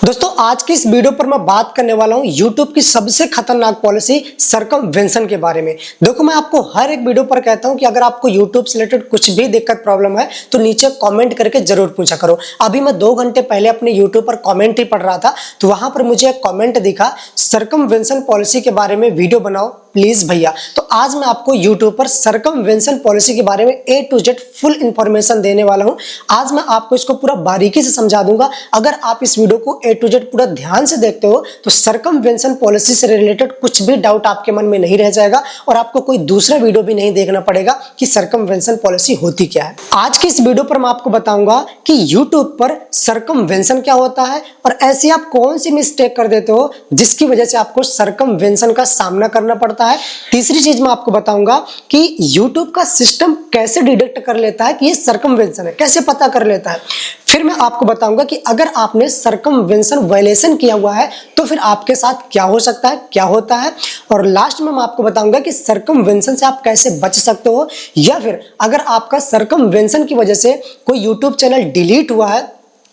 दोस्तों आज की इस वीडियो पर मैं बात करने वाला हूं YouTube की सबसे खतरनाक पॉलिसी सर्कमवेंशन के बारे में। देखो मैं आपको हर एक वीडियो पर कहता हूं कि अगर आपको YouTube से रिलेटेड कुछ भी दिक्कत प्रॉब्लम है तो नीचे कमेंट करके जरूर पूछा करो। अभी मैं 2 घंटे पहले अपने YouTube पर कमेंट ही पढ़ रहा था तो वहां पर मुझे एक कमेंट दिखा, सर्कमवेंशन पॉलिसी के बारे में वीडियो बनाओ प्लीज भैया। तो आज मैं आपको YouTube पर सर्कमवेंशन पॉलिसी के बारे में A to Z full information देने वाला हूं। आज मैं आपको इसको पूरा बारीकी से समझा दूंगा। अगर आप इस वीडियो को A to Z पूरा ध्यान से देखते हो तो सर्कमवेंशन पॉलिसी से रिलेटेड कुछ भी डाउट आपके मन में नहीं रह जाएगा और आपको कोई दूसरा वीडियो भी नहीं देखना पड़ेगा कि सर्कमवेंशन पॉलिसी होती क्या है। आज की इस वीडियो पर मैं आपको बताऊंगा कि YouTube पर सर्कमवेंशन क्या होता है और ऐसी आप कौन सी मिस्टेक कर देते हो जिसकी वजह से आपको सर्कमवेंशन का सामना करना पड़ता है। तीसरी चीज मैं आपको बताऊंगा कि YouTube का सिस्टम कैसे डिटेक्ट कर लेता है कि ये सर्कमवेंशन है, कैसे पता कर लेता है। फिर मैं आपको बताऊंगा कि अगर आपने सर्कमवेंशन वायलेशन किया हुआ है तो फिर आपके साथ क्या हो सकता है, क्या होता है। और लास्ट में मैं आपको बताऊंगा कि सर्कमवेंशन से आप कैसे बच सकते हो, या फिर अगर आपका सर्कमवेंशन की वजह से कोई YouTube चैनल डिलीट हुआ है,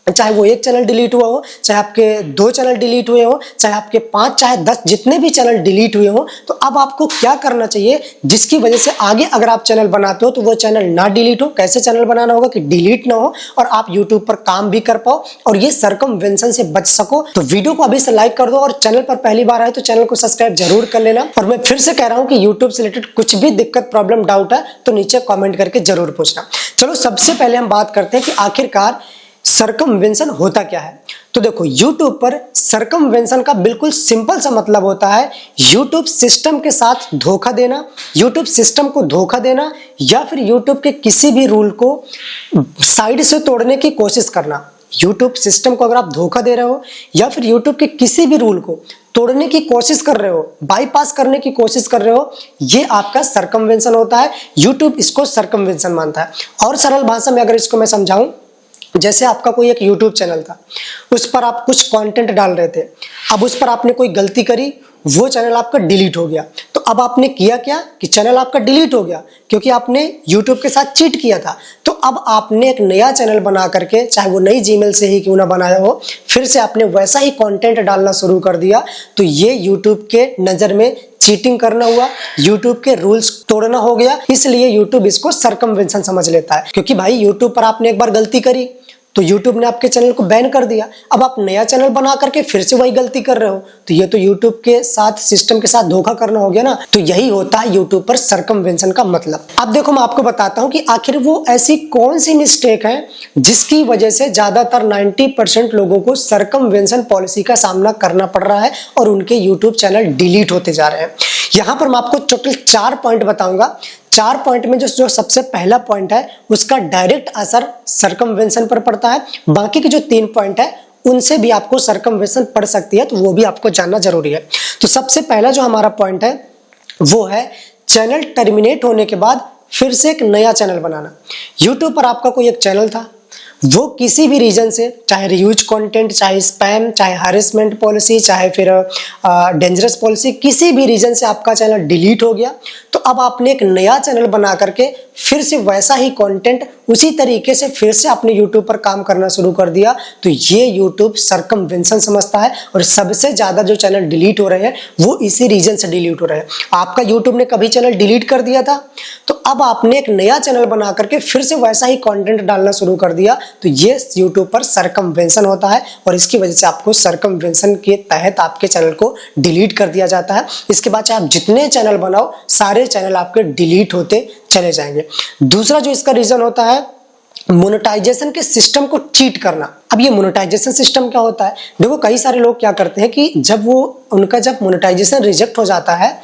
चाहे वो 1 चैनल डिलीट हुआ हो, चाहे आपके 2 चैनल डिलीट हुए हो, चाहे आपके 5, चाहे 10 जितने भी चैनल डिलीट हुए हो, तो अब आपको क्या करना चाहिए जिसकी वजह से आगे अगर आप चैनल बनाते हो तो वो चैनल ना डिलीट हो। कैसे चैनल बनाना होगा कि डिलीट ना हो और आप YouTube पर काम भी कर पाओ और ये सर्कमवेंशन से बच सको। तो वीडियो को अभी से लाइक कर दो और चैनल पर पहली बार आए तो चैनल को सब्सक्राइब जरूर कर लेना। और मैं फिर से कह रहा हूं कि YouTube से रिलेटेड कुछ भी दिक्कत, प्रॉब्लम, डाउट है तो नीचे कॉमेंट करके जरूर पूछना। चलो सबसे पहले हम बात करते हैं कि आखिरकार सर्कमवेंशन होता क्या है। तो देखो YouTube पर सर्कमवेंशन का बिल्कुल सिंपल सा मतलब होता है YouTube सिस्टम के साथ धोखा देना, YouTube सिस्टम को धोखा देना, या फिर YouTube के किसी भी रूल को साइड से तोड़ने की कोशिश करना। YouTube सिस्टम को अगर आप धोखा दे रहे हो या फिर YouTube के किसी भी रूल को तोड़ने की कोशिश कर रहे हो, बाईपास करने की कोशिश कर रहे हो, ये आपका सर्कमवेंशन होता है। YouTube इसको सर्कमवेंशन मानता है। और सरल भाषा में अगर इसको मैं समझाऊं, जैसे आपका कोई एक YouTube चैनल था, उस पर आप कुछ कंटेंट डाल रहे थे, अब उस पर आपने कोई गलती करी, वो चैनल आपका डिलीट हो गया। तो अब आपने किया क्या कि चैनल आपका डिलीट हो गया क्योंकि आपने YouTube के साथ चीट किया था। तो अब आपने एक नया चैनल बना करके, चाहे वो नई जीमेल से ही क्यों ना बनाया हो, फिर से आपने वैसा ही कंटेंट डालना शुरू कर दिया। तो ये YouTube के नजर में चीटिंग करना हुआ, YouTube के रूल्स तोड़ना हो गया। इसलिए YouTube इसको सर्कमवेंशन समझ लेता है, क्योंकि भाई YouTube पर आपने एक बार गलती करी तो YouTube ने आपके चैनल को बैन कर दिया। अब आप नया चैनल बना करके फिर से वही गलती कर रहे हो, तो ये तो YouTube के साथ, सिस्टम के साथ धोखा करना हो गया ना। तो यही होता है YouTube पर सर्कमवेंशन का मतलब। अब देखो मैं आपको बताता हूं कि आखिर वो ऐसी कौन सी मिस्टेक है जिसकी वजह से ज्यादातर 90% लोगों को सर्कमवेंशन पॉलिसी का सामना करना पड़ रहा है और उनके YouTube चैनल डिलीट होते जा रहे हैं। यहां पर मैं आपको टोटल 4 पॉइंट बताऊंगा। 4 पॉइंट में जो सबसे पहला पॉइंट है उसका डायरेक्ट असर सर्कमवेंशन पर पड़ता है। बाकी के जो 3 पॉइंट है उनसे भी आपको सर्कमवेंशन पड़ सकती है, तो वो भी आपको जानना जरूरी है। तो सबसे पहला जो हमारा पॉइंट है वो है चैनल टर्मिनेट होने के बाद फिर से एक नया चैनल बनाना। YouTube पर आपका कोई एक चैनल था, वो किसी भी रीजन से, चाहे रियूज कंटेंट, चाहे स्पैम, चाहे हैरेसमेंट पॉलिसी, चाहे फिर डेंजरस पॉलिसी, किसी भी रीजन से आपका चैनल डिलीट हो गया। तो अब आपने एक नया चैनल बना करके फिर से वैसा ही कंटेंट उसी तरीके से फिर से आपने YouTube पर काम करना शुरू कर दिया। तो ये YouTube सर्कमवेंशन समझता है और सबसे ज्यादा जो चैनल डिलीट हो रहे हैं वो इसी रीजन से डिलीट हो रहे हैं। आपका YouTube ने कभी चैनल डिलीट कर दिया था, तो अब आपने एक नया चैनल बना करके फिर से वैसा ही कंटेंट डालना शुरू कर दिया। तो ये YouTube पर सर्कमवेंशन होता है और इसकी वजह से आपको सर्कमवेंशन के तहत आपके चैनल को डिलीट कर दिया जाता है। इसके बाद चाहे आप जितने चैनल बनाओ, सारे चैनल आपके डिलीट होते चले जाएंगे। दूसरा जो इसका रीजन होता है, मोनेटाइजेशन के सिस्टम को चीट करना। अब ये मोनेटाइजेशन सिस्टम क्या होता है? देखो कई सारे लोग क्या करते हैं कि जब मोनेटाइजेशन रिजेक्ट हो जाता है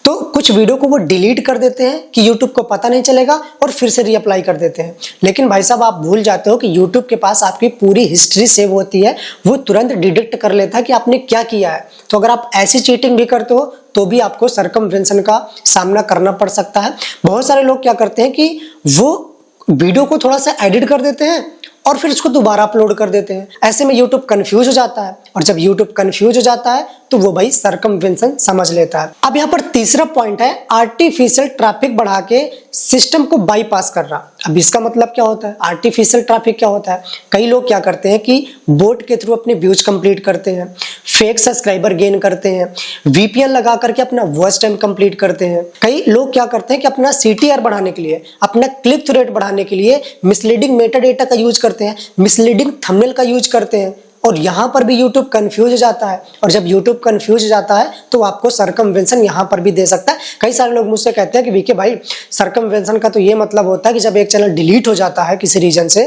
तो कुछ वीडियो को वो डिलीट कर देते हैं कि YouTube को पता नहीं चलेगा और फिर से रीअप्लाई कर देते हैं। लेकिन भाई साहब आप भूल जाते हो कि YouTube के पास आपकी पूरी हिस्ट्री सेव होती है, वो तुरंत डिटेक्ट कर लेता है कि आपने क्या किया है। तो अगर आप ऐसी चीटिंग भी करते हो तो भी आपको सर्कमवेंशन का सामना करना पड़ सकता है। बहुत सारे लोग क्या करते हैं कि वो वीडियो को थोड़ा सा एडिट कर देते हैं और फिर उसको दोबारा अपलोड कर देते हैं। ऐसे में YouTube कंफ्यूज हो जाता है, और जब YouTube कंफ्यूज हो जाता है तो वो भाई सर्कमवेंशन समझ लेता है। अब यहाँ पर तीसरा पॉइंट है आर्टिफिशियल ट्रैफिक बढ़ा के सिस्टम को बाईपास करना। अब इसका मतलब क्या होता है? आर्टिफिशियल ट्रैफिक क्या होता है? कई लोग क्या करते हैं कि बोट के थ्रू अपने व्यूज कंप्लीट करते हैं, फेक सब्सक्राइबर गेन करते हैं, VPN लगा करके अपना वॉच टाइम कंप्लीट करते हैं। कई लोग क्या करते हैं कि अपना CTR बढ़ाने के लिए, अपना क्लिक थ्रू रेट बढ़ाने के लिए मिसलीडिंग मेटाडेटा का यूज करते हैं, मिसलीडिंग थंबनेल का यूज करते हैं, और यहाँ पर भी YouTube कंफ्यूज हो जाता है। और जब YouTube कंफ्यूज हो जाता है तो आपको सर्कमवेंशन यहाँ पर भी दे सकता है। कई सारे लोग मुझसे कहते हैं कि वीके भाई, सर्कमवेंशन का तो ये मतलब होता है कि जब एक चैनल डिलीट हो जाता है किसी रीजन से,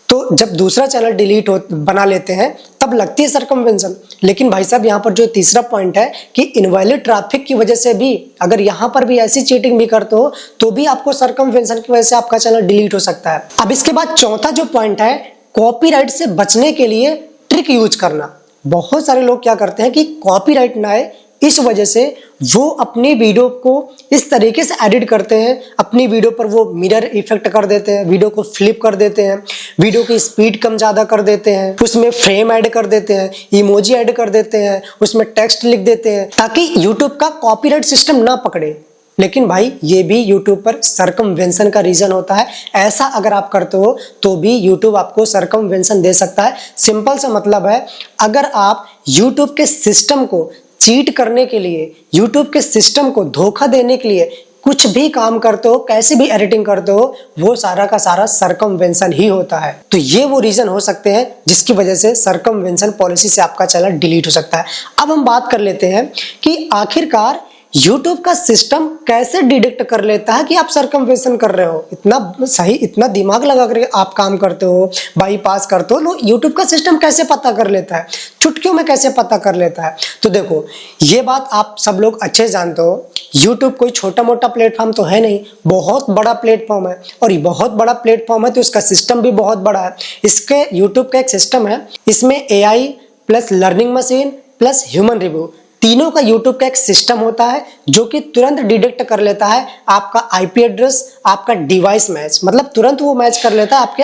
तो जब दूसरा चैनल डिलीट बना लेते हैं तब लगती है सर्कमवेंशन। लेकिन भाई साहब, यहाँ पर जो तीसरा पॉइंट है कि इनवैलिड ट्रैफिक की वजह से भी अगर यहाँ पर भी ऐसी चीटिंग भी करते हो तो भी आपको सर्कमवेंशन की वजह से आपका चैनल डिलीट हो सकता है। अब इसके बाद चौथा जो पॉइंट है, कॉपीराइट से बचने के लिए ट्रिक यूज करना। बहुत सारे लोग क्या करते हैं कि कॉपीराइट ना आए, इस वजह से वो अपनी वीडियो को इस तरीके से एडिट करते हैं, अपनी वीडियो पर वो मिरर इफेक्ट कर देते हैं, वीडियो को फ्लिप कर देते हैं, वीडियो की स्पीड कम ज़्यादा कर देते हैं, उसमें फ्रेम ऐड कर देते हैं, इमोजी ऐड कर देते हैं, उसमें टेक्स्ट लिख देते हैं ताकि यूट्यूब का कॉपीराइट सिस्टम ना पकड़े। लेकिन भाई, ये भी YouTube पर सर्कमवेंशन का रीजन होता है। ऐसा अगर आप करते हो तो भी YouTube आपको सर्कमवेंशन दे सकता है। सिंपल सा मतलब है, अगर आप YouTube के सिस्टम को चीट करने के लिए, YouTube के सिस्टम को धोखा देने के लिए कुछ भी काम करते हो, कैसे भी एडिटिंग करते हो, वो सारा का सारा सर्कमवेंशन ही होता है। तो ये वो रीजन हो सकते हैं जिसकी वजह से सर्कमवेंशन पॉलिसी से आपका चैनल डिलीट हो सकता है। अब हम बात कर लेते हैं कि आखिरकार YouTube का सिस्टम कैसे डिटेक्ट कर लेता है कि आप सर्कमवेंशन कर रहे हो। इतना सही, इतना दिमाग लगा कर आप काम करते हो, बाईपास करते हो, YouTube का सिस्टम कैसे पता कर लेता है, चुटकियों में कैसे पता कर लेता है? तो देखो, ये बात आप सब लोग अच्छे जानते हो, YouTube कोई छोटा मोटा प्लेटफॉर्म तो है नहीं, बहुत बड़ा प्लेटफॉर्म है। और ये बहुत बड़ा प्लेटफॉर्म है तो इसका सिस्टम भी बहुत बड़ा है। इसके YouTube का एक सिस्टम है, इसमें AI plus learning machine plus human review, तीनों का YouTube का एक सिस्टम होता है जो कि तुरंत डिटेक्ट कर लेता है आपका IP एड्रेस, आपका डिवाइस मैच, मतलब तुरंत वो मैच कर लेता है आपके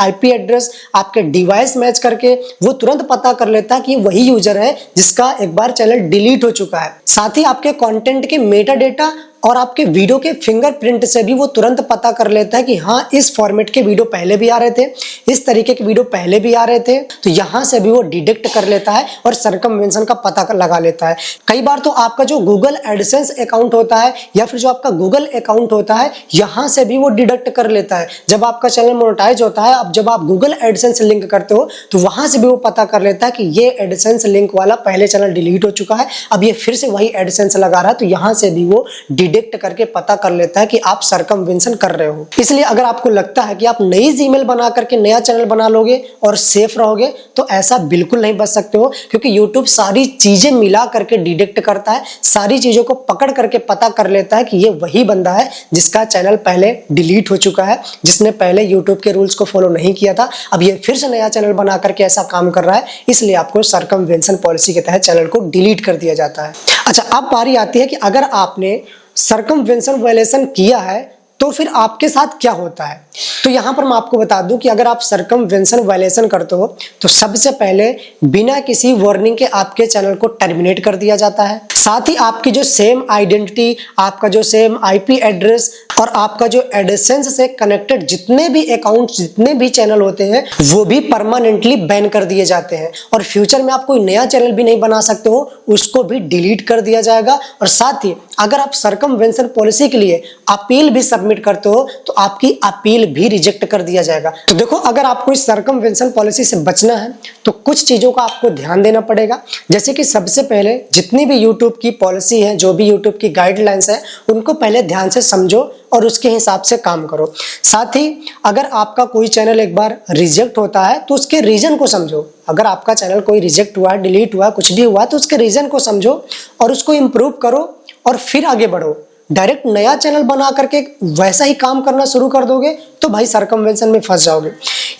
IP एड्रेस, आपके डिवाइस मैच करके वो तुरंत पता कर लेता है कि वही यूजर है जिसका एक बार चैनल डिलीट हो चुका है। साथ ही आपके कंटेंट के मेटा डेटा और आपके वीडियो के फिंगरप्रिंट से भी वो तुरंत पता कर लेता है कि हाँ, इस फॉर्मेट के वीडियो पहले भी आ रहे थे, इस तरीके के वीडियो पहले भी आ रहे थे, तो यहाँ से भी वो डिटेक्ट कर लेता है और सर्कमवेंशन का पता लगा लेता है। कई बार तो आपका जो गूगल एडसेंस अकाउंट होता है या फिर जो आपका गूगल अकाउंट होता है, यहाँ से भी वो डिटेक्ट कर लेता है। जब आपका चैनल मोनेटाइज होता है, अब जब आप गूगल एडसेंस लिंक करते हो तो वहां से भी वो पता कर लेता है कि ये एडसेंस लिंक वाला पहले चैनल डिलीट हो चुका है, अब ये फिर से वही एडसेंस लगा रहा है, तो यहाँ से भी वो डिटेक्ट करके पता कर लेता है कि आप सर्कमवेंशन कर रहे हो। इसलिए अगर आपको लगता है कि आप नई जीमेल बना करके नया चैनल बना लोगे और सेफ रहोगे, तो ऐसा बिल्कुल नहीं बच सकते हो, क्योंकि YouTube सारी चीजें मिला करके डिटेक्ट करता है, सारी चीजों को पकड़ करके पता कर लेता है कि ये वही बंदा है जिसका चैनल पहले डिलीट हो चुका है, जिसने पहले YouTube के रूल्स को फॉलो नहीं किया था, अब ये फिर से नया चैनल बना करके ऐसा काम कर रहा है, इसलिए आपको सर्कमवेंशन पॉलिसी के तहत चैनल को डिलीट कर दिया जाता है। अच्छा, अब बारी आती है कि अगर आपने सर्कमवेंशन वायलेशन किया है तो फिर आपके साथ क्या होता है। तो यहाँ पर मैं आपको बता दूं कि अगर आप सर्कमवेंशन वायलेशन करते हो तो सबसे पहले बिना किसी वार्निंग के आपके चैनल को टर्मिनेट कर दिया जाता है। साथ ही आपकी जो सेम आइडेंटिटी, आपका जो सेम IP एड्रेस और आपका जो एडसेंस से कनेक्टेड जितने भी अकाउंट, जितने भी चैनल होते हैं, वो भी परमानेंटली बैन कर दिए जाते हैं। और फ्यूचर में आप कोई नया चैनल भी नहीं बना सकते हो, उसको भी डिलीट कर दिया जाएगा। और साथ ही अगर आप सर्कमवेंशन पॉलिसी के लिए अपील भी सबमिट करते हो तो आपकी अपील भी रिजेक्ट कर दिया जाएगा। तो देखो, अगर आपको इस सर्कमवेंशन पॉलिसी से बचना है तो कुछ चीजों का आपको ध्यान देना पड़ेगा। जैसे कि सबसे पहले जितनी भी YouTube की पॉलिसी है, जो भी YouTube की गाइडलाइंस है, उनको पहले ध्यान से समझो और उसके हिसाब से काम करो। साथ ही अगर आपका कोई चैनल एक बार रिजेक्ट होता है तो उसके रीजन को समझो। अगर आपका चैनल कोई रिजेक्ट हुआ, डिलीट हुआ, कुछ भी हुआ, तो उसके रीजन को समझो और उसको इम्प्रूव करो और फिर आगे बढ़ो। डायरेक्ट नया चैनल बना करके वैसा ही काम करना शुरू कर दोगे तो भाई सर्कमवेंशन में फंस जाओगे।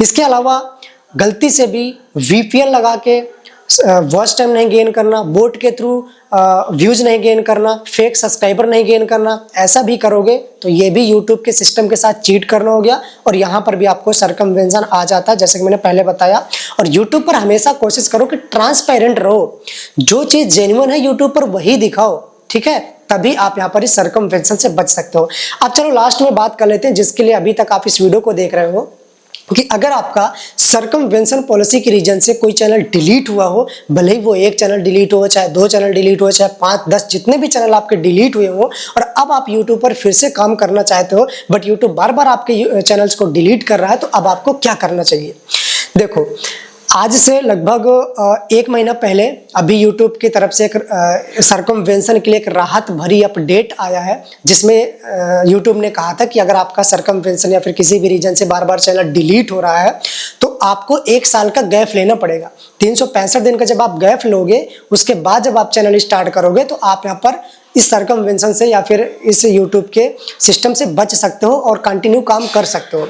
इसके अलावा गलती से भी VPN लगा के वॉच टाइम नहीं गेन करना, बोट के थ्रू व्यूज नहीं गेन करना, फेक सब्सक्राइबर नहीं गेन करना, ऐसा भी करोगे तो ये भी यूट्यूब के सिस्टम के साथ चीट करना हो गया और यहाँ पर भी आपको सरकमवेंशन आ जाता है, जैसे कि मैंने पहले बताया। और यूट्यूब पर हमेशा कोशिश करो कि ट्रांसपेरेंट रहो, जो चीज जेन्युइन है यूट्यूब पर वही दिखाओ, ठीक है, तभी आप यहाँ पर इस सरकमवेंशन से बच सकते हो। अब चलो लास्ट में बात कर लेते हैं, जिसके लिए अभी तक आप इस वीडियो को देख रहे हो, कि अगर आपका सरकमवेंशन पॉलिसी के रीजन से कोई चैनल डिलीट हुआ हो, भले ही वो एक चैनल डिलीट हो, चाहे 2 चैनल डिलीट हो, चाहे 5, 10, जितने भी चैनल आपके डिलीट हुए हो, और अब आप यूट्यूब पर फिर से काम करना चाहते हो, बट यूट्यूब बार बार आपके चैनल्स को डिलीट कर रहा है, तो अब आपको क्या करना चाहिए। देखो, आज से लगभग 1 महीना पहले अभी यूट्यूब की तरफ से एक सरकमवेंशन के लिए एक राहत भरी अपडेट आया है, जिसमें यूट्यूब ने कहा था कि अगर आपका सरकमवेंशन या फिर किसी भी रीजन से बार बार चैनल डिलीट हो रहा है तो आपको 1 साल का गैप लेना पड़ेगा। 365 दिन का जब आप गैप लोगे, उसके बाद जब आप चैनल स्टार्ट करोगे तो आप यहाँ पर इस सरकमवेंशन से या फिर इस यूट्यूब के सिस्टम से बच सकते हो और कंटिन्यू काम कर सकते हो।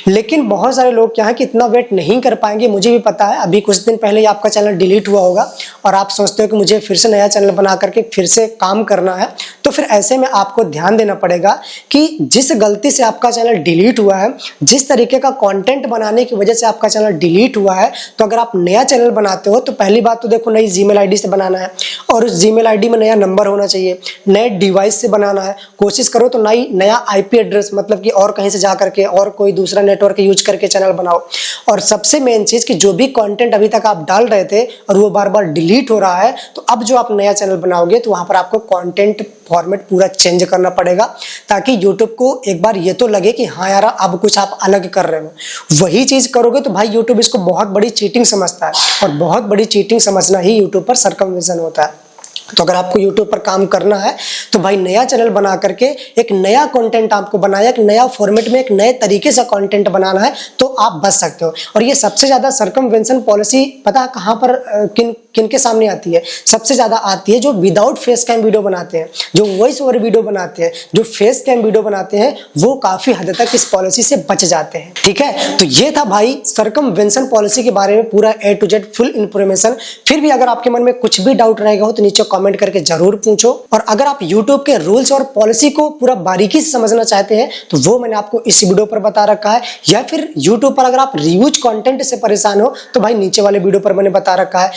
लेकिन बहुत सारे लोग क्या है कि इतना वेट नहीं कर पाएंगे, मुझे भी पता है। अभी कुछ दिन पहले ही आपका चैनल डिलीट हुआ होगा और आप सोचते हो कि मुझे फिर से नया चैनल बना करके फिर से काम करना है, तो फिर ऐसे में आपको ध्यान देना पड़ेगा कि जिस गलती से आपका चैनल डिलीट हुआ है, जिस तरीके का कंटेंट बनाने की वजह से आपका चैनल डिलीट हुआ है, तो अगर आप नया चैनल बनाते हो तो पहली बात तो देखो नई जीमेल आईडी से बनाना है और उस जीमेल आईडी में नया नंबर होना चाहिए, नए डिवाइस से बनाना है। कोशिश करो तो नया आईपी एड्रेस, मतलब कि और कहीं से जा करके और कोई दूसरा नेटवर्क यूज करके चैनल बनाओ। और सबसे मेन चीज कि जो भी कंटेंट अभी तक आप डाल रहे थे और वो बार बार डिलीट हो रहा है, तो अब जो आप नया चैनल बनाओगे तो वहां पर आपको कंटेंट फॉर्मेट पूरा चेंज करना पड़ेगा, ताकि यूट्यूब को एक बार ये तो लगे कि हाँ यार अब कुछ आप अलग कर रहे हो। वही चीज करोगे तो भाई यूट्यूब इसको बहुत बड़ी चीटिंग समझता है, और बहुत बड़ी चीटिंग समझना ही यूट्यूब पर सरकमवेंशन होता है। तो अगर आपको YouTube पर काम करना है तो भाई नया चैनल बना करके एक नया कंटेंट आपको बनाया, एक नया फॉर्मेट में एक नए तरीके से कंटेंट बनाना है, तो आप बच सकते हो। और ये सबसे ज्यादा सरकमवेंशन पॉलिसी पता है कहाँ पर किन के सामने आती है? सबसे ज्यादा आती है जो विदाउट फेस कैम वीडियो बनाते हैं, जो वॉइस ओवर वीडियो बनाते हैं, जो फेस कैम वीडियो बनाते हैं, वो काफी हद तक इस पॉलिसी से बच जाते हैं। ठीक है, तो ये था भाई सरकमवेंशन पॉलिसी के बारे में पूरा A to Z full information. फिर भी अगर आपके मन में कुछ भी डाउट रहेगा हो तो नीचे कमेंट करके जरूर पूछो। और अगर आप YouTube के रूल्स और पॉलिसी को पूरा बारीकी से समझना चाहते हैं तो वो मैंने आपको इस वीडियो पर बता रखा है, या फिर YouTube पर अगर आप रिव्यूज कंटेंट से परेशान हो तो भाई नीचे वाले वीडियो पर मैंने बता रखा है।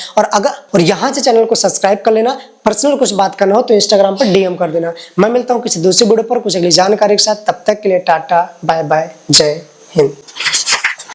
और यहाँ से चैनल को सब्सक्राइब कर लेना। पर्सनल कुछ बात करना हो तो इंस्टाग्राम पर DM कर देना। मैं मिलता हूँ किसी दूसरी वीडियो पर कुछ अगली जानकारी के साथ। तब तक के लिए टाटा बाय बाय, जय हिंद।